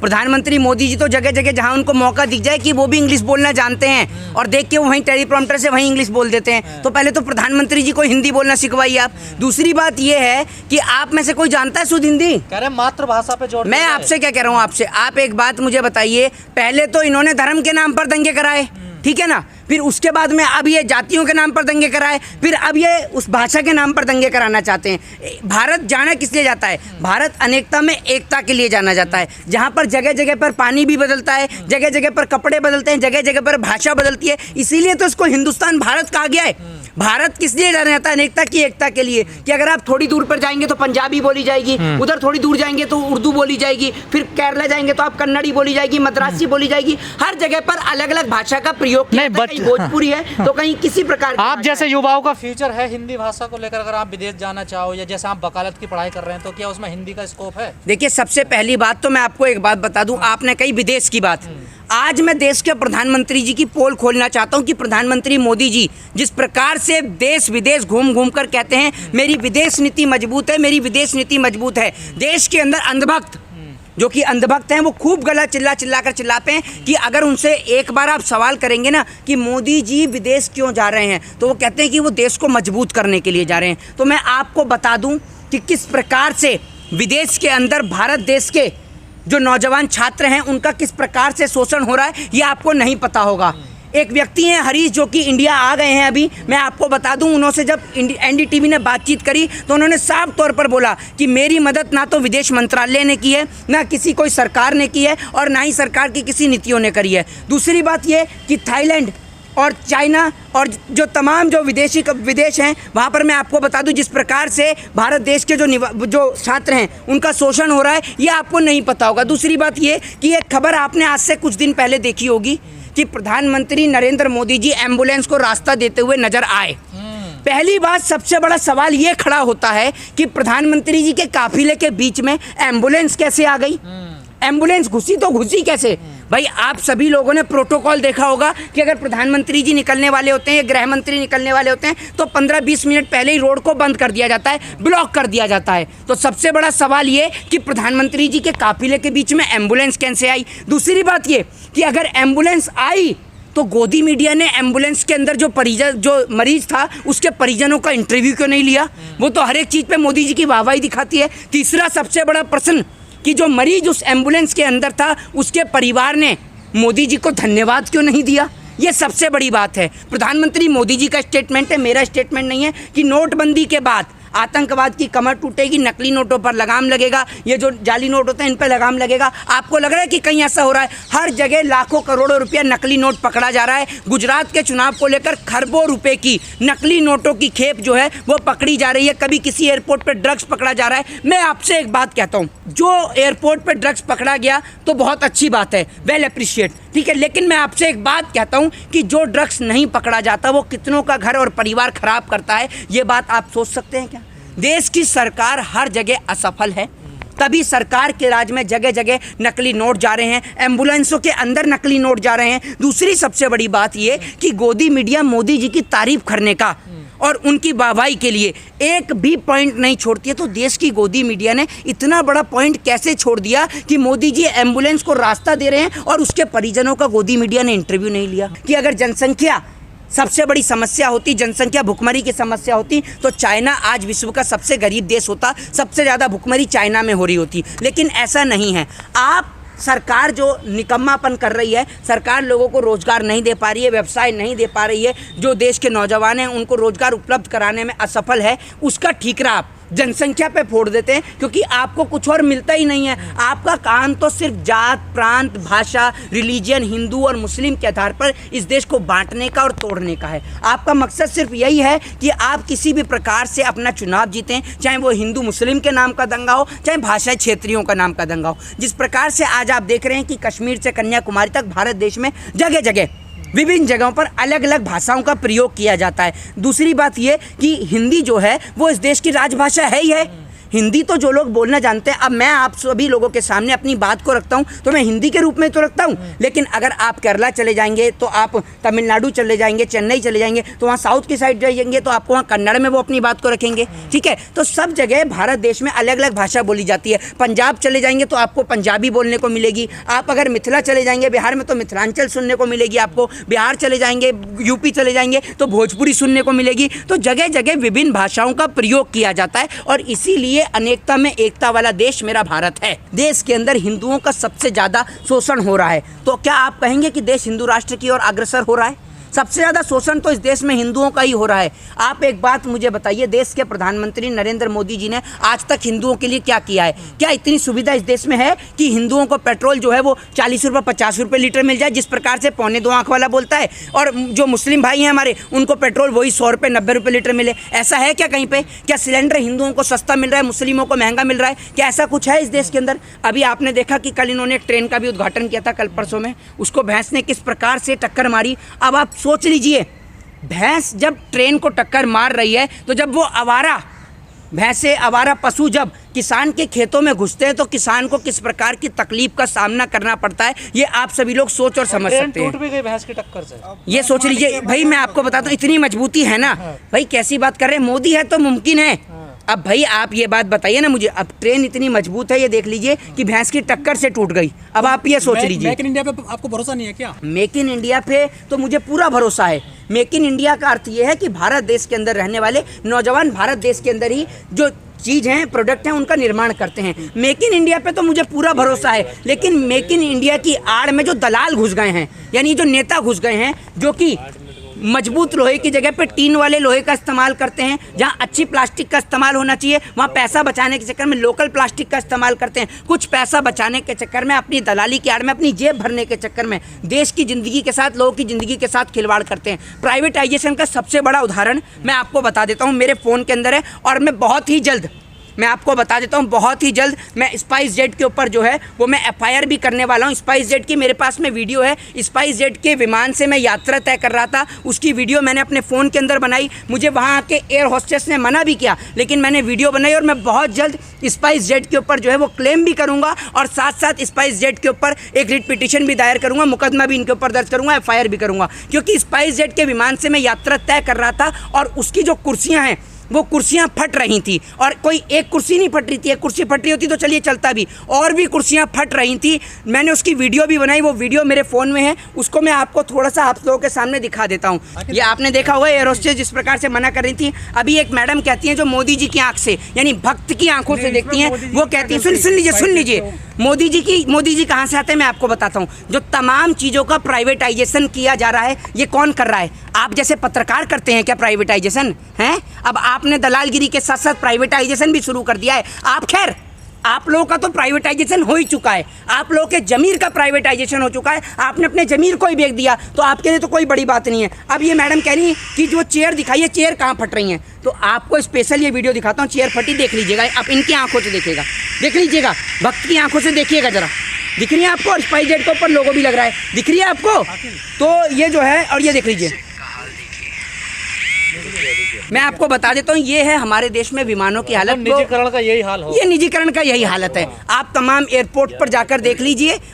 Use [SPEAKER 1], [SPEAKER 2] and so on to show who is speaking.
[SPEAKER 1] प्रधानमंत्री मोदी जी तो जगह जगह जहां उनको मौका दिख जाए कि वो भी इंग्लिश बोलना जानते हैं और देख के वो वहीं टेलीप्रॉम्प्टर से वहीं इंग्लिश बोल देते हैं। तो पहले तो प्रधानमंत्री जी को हिंदी बोलना सिखवाइए आप। दूसरी बात ये है कि आप में से कोई जानता है शुद्ध हिंदी?
[SPEAKER 2] कह रहे हैं मातृभाषा पे जोर।
[SPEAKER 1] मैं आपसे क्या कह रहा हूँ, आपसे आप एक बात मुझे बताइए, पहले तो इन्होंने धर्म के नाम पर दंगे कराए, ठीक है ना, फिर उसके बाद में अब ये जातियों के नाम पर दंगे कराए, फिर अब ये उस भाषा के नाम पर दंगे कराना चाहते हैं। भारत जाना किस लिए जाता है? भारत अनेकता में एकता के लिए जाना जाता है, जहाँ पर जगह जगह पर पानी भी बदलता है, जगह जगह पर कपड़े बदलते हैं, जगह जगह पर भाषा बदलती है। इसीलिए तो इसको हिंदुस्तान भारत कहा गया है। भारत किस लिए जाना जाता है? अनेकता की एकता के लिए, कि अगर आप थोड़ी दूर पर जाएंगे तो पंजाबी बोली जाएगी, उधर थोड़ी दूर जाएंगे तो उर्दू बोली जाएगी, फिर केरला जाएंगे तो आप कन्नड़ी बोली जाएगी, मद्रासी बोली जाएगी। हर जगह पर अलग अलग भाषा का प्रयोग किया जाता है। कहीं भोजपुरी है तो कहीं किसी प्रकार की।
[SPEAKER 2] आप जैसे युवाओं का फ्यूचर है हिंदी भाषा को लेकर, अगर आप विदेश जाना चाहो या जैसे आप वकालत की पढ़ाई कर रहे हैं तो क्या उसमें हिंदी का स्कोप है?
[SPEAKER 1] देखिए, सबसे पहली बात तो मैं आपको एक बात बता दूं, आपने कही विदेश की बात। आज मैं देश के प्रधानमंत्री जी की पोल खोलना चाहता हूं कि प्रधानमंत्री मोदी जी जिस प्रकार से देश विदेश घूम घूम कर कहते हैं मेरी विदेश नीति मजबूत है, मेरी विदेश नीति मजबूत है, देश के अंदर अंधभक्त जो कि अंधभक्त हैं वो खूब गला चिल्ला कर चिल्लाते हैं कि अगर उनसे एक बार आप सवाल करेंगे ना कि मोदी जी विदेश क्यों जा रहे हैं, तो वो कहते हैं कि वो देश को मजबूत करने के लिए जा रहे हैं। तो मैं आपको बता दूं कि किस प्रकार से विदेश के अंदर भारत देश के जो नौजवान छात्र हैं उनका किस प्रकार से शोषण हो रहा है, ये आपको नहीं पता होगा। एक व्यक्ति हैं हरीश, जो कि इंडिया आ गए हैं अभी। मैं आपको बता दूं, उन्होंने जब एनडीटीवी ने बातचीत करी तो उन्होंने साफ तौर पर बोला कि मेरी मदद ना तो विदेश मंत्रालय ने की है, ना किसी कोई सरकार ने की है, और ना ही सरकार की किसी नीतियों ने करी है। दूसरी बात ये कि थाईलैंड और चाइना और जो तमाम जो विदेश हैं वहाँ पर मैं आपको बता दूं जिस प्रकार से भारत देश के जो छात्र हैं उनका शोषण हो रहा है, ये आपको नहीं पता होगा। दूसरी बात ये कि एक खबर आपने आज से कुछ दिन पहले देखी होगी कि प्रधानमंत्री नरेंद्र मोदी जी एम्बुलेंस को रास्ता देते हुए नजर आए। पहली बात, सबसे बड़ा सवाल ये खड़ा होता है कि प्रधानमंत्री जी के काफिले के बीच में एम्बुलेंस कैसे आ गई? एम्बुलेंस घुसी तो घुसी कैसे? भाई, आप सभी लोगों ने प्रोटोकॉल देखा होगा कि अगर प्रधानमंत्री जी निकलने वाले होते हैं या गृह मंत्री निकलने वाले होते हैं तो 15-20 मिनट पहले ही रोड को बंद कर दिया जाता है, ब्लॉक कर दिया जाता है। तो सबसे बड़ा सवाल ये कि प्रधानमंत्री जी के काफिले के बीच में एम्बुलेंस कैसे आई? दूसरी बात ये कि अगर एम्बुलेंस आई तो गोदी मीडिया ने एम्बुलेंस के अंदर जो मरीज था उसके परिजनों का इंटरव्यू क्यों नहीं लिया? वो तो हर एक चीज़ पे मोदी जी की वाहवाही दिखाती है। तीसरा सबसे बड़ा प्रश्न कि जो मरीज उस एम्बुलेंस के अंदर था उसके परिवार ने मोदी जी को धन्यवाद क्यों नहीं दिया? ये सबसे बड़ी बात है। प्रधानमंत्री मोदी जी का स्टेटमेंट है, मेरा स्टेटमेंट नहीं है, कि नोटबंदी के बाद आतंकवाद की कमर टूटेगी, नकली नोटों पर लगाम लगेगा, ये जो जाली नोट होते हैं इन पर लगाम लगेगा। आपको लग रहा है कि कहीं ऐसा हो रहा है? हर जगह लाखों करोड़ों रुपया नकली नोट पकड़ा जा रहा है। गुजरात के चुनाव को लेकर खरबों रुपए की नकली नोटों की खेप जो है वो पकड़ी जा रही है। कभी किसी एयरपोर्ट पर ड्रग्स पकड़ा जा रहा है। मैं आपसे एक बात कहता हूँ, जो एयरपोर्ट पर ड्रग्स पकड़ा गया तो बहुत अच्छी बात है, वेल अप्रिशिएट, ठीक है, लेकिन मैं आपसे एक बात कहता हूँ कि जो ड्रग्स नहीं पकड़ा जाता वो कितनों का घर और परिवार खराब करता है। ये बात आप सोच सकते हैं क्या? देश की सरकार हर जगह असफल है, तभी सरकार के राज में जगह जगह नकली नोट जा रहे हैं, एम्बुलेंसों के अंदर नकली नोट जा रहे हैं। दूसरी सबसे बड़ी बात ये कि गोदी मीडिया मोदी जी की तारीफ करने का और उनकी वाहवाही के लिए एक भी पॉइंट नहीं छोड़ती है। तो देश की गोदी मीडिया ने इतना बड़ा पॉइंट कैसे छोड़ दिया कि मोदी जी एम्बुलेंस को रास्ता दे रहे हैं और उसके परिजनों का गोदी मीडिया ने इंटरव्यू नहीं लिया? कि अगर जनसंख्या सबसे बड़ी समस्या होती, जनसंख्या भुखमरी की समस्या होती, तो चाइना आज विश्व का सबसे गरीब देश होता, सबसे ज़्यादा भुखमरी चाइना में हो रही होती। लेकिन ऐसा नहीं है। आप सरकार जो निकम्मापन कर रही है, सरकार लोगों को रोजगार नहीं दे पा रही है, व्यवसाय नहीं दे पा रही है, जो देश के नौजवान हैं उनको रोजगार उपलब्ध कराने में असफल है, उसका ठीकरा आप जनसंख्या पे फोड़ देते हैं, क्योंकि आपको कुछ और मिलता ही नहीं है। आपका काम तो सिर्फ जात, प्रांत, भाषा, रिलीजियन, हिंदू और मुस्लिम के आधार पर इस देश को बांटने का और तोड़ने का है। आपका मकसद सिर्फ यही है कि आप किसी भी प्रकार से अपना चुनाव जीतें, चाहे वो हिंदू मुस्लिम के नाम का दंगा हो, चाहे भाषा क्षेत्रियों का नाम का दंगा हो। जिस प्रकार से आज आप देख रहे हैं कि कश्मीर से कन्याकुमारी तक भारत देश में जगह जगह विभिन्न जगहों पर अलग अलग भाषाओं का प्रयोग किया जाता है। दूसरी बात ये कि हिंदी जो है वो इस देश की राजभाषा है ही है। हिंदी तो जो लोग बोलना जानते हैं, अब मैं आप सभी लोगों के सामने अपनी बात को रखता हूँ तो मैं हिंदी के रूप में तो रखता हूँ, लेकिन अगर आप केरला चले जाएंगे तो आप तमिलनाडु चले जाएंगे, चेन्नई चले जाएंगे तो वहाँ साउथ की साइड जाएंगे तो आपको वहाँ कन्नड़ में वो अपनी बात को रखेंगे, ठीक है। तो सब जगह भारत देश में अलग अलग भाषा बोली जाती है। पंजाब चले जाएंगे तो आपको पंजाबी बोलने को मिलेगी, आप अगर मिथिला चले जाएंगे बिहार में तो मिथिलांचल सुनने को मिलेगी, आपको बिहार चले जाएंगे, यूपी चले जाएंगे तो भोजपुरी सुनने को मिलेगी। तो जगह जगह विभिन्न भाषाओं का प्रयोग किया जाता है और इसीलिए अनेकता में एकता वाला देश मेरा भारत है। देश के अंदर हिंदुओं का सबसे ज़्यादा शोषण हो रहा है, तो क्या आप कहेंगे कि देश हिंदू राष्ट्र की ओर अग्रसर हो रहा है? सबसे ज़्यादा शोषण तो इस देश में हिंदुओं का ही हो रहा है। आप एक बात मुझे बताइए, देश के प्रधानमंत्री नरेंद्र मोदी जी ने आज तक हिंदुओं के लिए क्या किया है? क्या इतनी सुविधा इस देश में है कि हिंदुओं को पेट्रोल जो है वो 40 रुपये 50 रुपये लीटर मिल जाए, जिस प्रकार से पौने दो आँख वाला बोलता है, और जो मुस्लिम भाई हैं हमारे उनको पेट्रोल वही 100 रुपये 90 रुपये लीटर मिले? ऐसा है क्या कहीं पर? क्या सिलेंडर हिंदुओं को सस्ता मिल रहा है, मुस्लिमों को महंगा मिल रहा है? क्या ऐसा कुछ है इस देश के अंदर? अभी आपने देखा कि कल इन्होंने एक ट्रेन का भी उद्घाटन किया था, कल परसों में, उसको भैंस ने किस प्रकार से टक्कर मारी। अब आप सोच लीजिए, भैंस जब ट्रेन को टक्कर मार रही है तो जब वो भैंसे आवारा पशु जब किसान के खेतों में घुसते हैं तो किसान को किस प्रकार की तकलीफ का सामना करना पड़ता है, ये आप सभी लोग सोच और समझ सकते हैं।
[SPEAKER 2] टूट भी गई भैंस की टक्कर से,
[SPEAKER 1] ये सोच लीजिए भाई, मैं आपको बताता हूँ, इतनी मजबूती है ना भाई, कैसी बात कर रहे हैं, मोदी है तो मुमकिन है। अब भाई आप ये बात बताइए ना मुझे, अब ट्रेन इतनी मजबूत है, ये देख लीजिए कि भैंस की टक्कर से टूट गई। अब आप ये सोच लीजिए,
[SPEAKER 3] मेक इन इंडिया पे आपको भरोसा नहीं है क्या?
[SPEAKER 1] मेक इन इंडिया पे तो मुझे पूरा भरोसा है। मेक इन इंडिया का अर्थ ये है कि भारत देश के अंदर रहने वाले नौजवान भारत देश के अंदर ही जो चीज़ हैं, प्रोडक्ट हैं, उनका निर्माण करते हैं। मेक इन इंडिया पे तो मुझे पूरा भरोसा है, लेकिन मेक इन इंडिया की आड़ में जो दलाल घुस गए हैं, यानी जो नेता घुस गए हैं, जो कि मजबूत लोहे की जगह पे टीन वाले लोहे का इस्तेमाल करते हैं, जहां अच्छी प्लास्टिक का इस्तेमाल होना चाहिए वहां पैसा बचाने के चक्कर में लोकल प्लास्टिक का इस्तेमाल करते हैं। कुछ पैसा बचाने के चक्कर में, अपनी दलाली की आड़ में, अपनी जेब भरने के चक्कर में देश की ज़िंदगी के साथ, लोगों की ज़िंदगी के साथ खिलवाड़ करते हैं। प्राइवेटाइजेशन का सबसे बड़ा उदाहरण मैं आपको बता देता हूँ, मेरे फ़ोन के अंदर है, और मैं बहुत ही जल्द मैं आपको बता देता हूँ, बहुत ही जल्द मैं स्पाइस जेट के ऊपर जो है वो मैं FIR भी करने वाला हूँ। स्पाइस जेट की मेरे पास में वीडियो है, स्पाइस जेट के विमान से मैं यात्रा तय कर रहा था, उसकी वीडियो मैंने अपने फ़ोन के अंदर बनाई। मुझे वहाँ आके एयर होस्टेस ने मना भी किया, लेकिन मैंने वीडियो बनाई और मैं बहुत जल्द स्पाइस जेट के ऊपर जो है वो क्लेम भी करूँगा, और साथ साथ स्पाइस जेट के ऊपर एक रिट पिटीशन भी दायर करूँगा, मुकदमा भी इनके ऊपर दर्ज करूँगा, FIR भी करूँगा, क्योंकि स्पाइस जेट के विमान से मैं यात्रा तय कर रहा था और उसकी जो कुर्सियाँ हैं वो कुर्सियां फट रही थी, और कोई एक कुर्सी नहीं फट रही थी, एक कुर्सी फट रही होती तो चलिए चलता भी, और भी कुर्सियां फट रही थी। मैंने उसकी वीडियो भी बनाई, वो वीडियो मेरे फ़ोन में है, उसको मैं आपको थोड़ा सा आप लोगों के सामने दिखा देता हूँ। ये आपने देखा होगा एयर होस्टेस जिस प्रकार से मना कर रही थी। अभी एक मैडम कहती हैं जो मोदी जी की आंख से, यानी भक्त की आंखों से देखती हैं, वो कहती हैं, सुन लीजिए मोदी जी कहाँ से आते हैं मैं आपको बताता हूँ। जो तमाम चीज़ों का प्राइवेटाइजेशन किया जा रहा है, ये कौन कर रहा है? आप जैसे पत्रकार करते हैं क्या प्राइवेटाइजेशन हैं? अब आपने दलालगिरी के साथ साथ प्राइवेटाइजेशन भी शुरू कर दिया है। आप खैर, आप लोगों का तो प्राइवेटाइजेशन हो ही चुका है, आप लोगों के जमीर का प्राइवेटाइजेशन हो चुका है, आपने अपने जमीर को ही बेच दिया, तो आपके लिए तो कोई बड़ी बात नहीं है। अब ये मैडम कह रही है कि जो चेयर दिखाई है, चेयर कहाँ फट रही हैं, तो आपको स्पेशल ये वीडियो दिखाता हूँ, चेयर फटी देख लीजिएगा, आप इनकी आंखों से देखिएगा, देख लीजिएगा, भक्त की आंखों से देखिएगा जरा, दिख रही है आपको? और स्पाइस जेट के ऊपर लोगो भी लग रहा है, दिख रही है आपको? तो ये जो है, और ये देख लीजिए, मैं आपको बता देता हूँ, ये है हमारे देश में विमानों की हालत।
[SPEAKER 2] निजीकरण का यही हाल हो,
[SPEAKER 1] ये निजीकरण का यही हालत है। आप तमाम एयरपोर्ट पर जाकर देख लीजिए,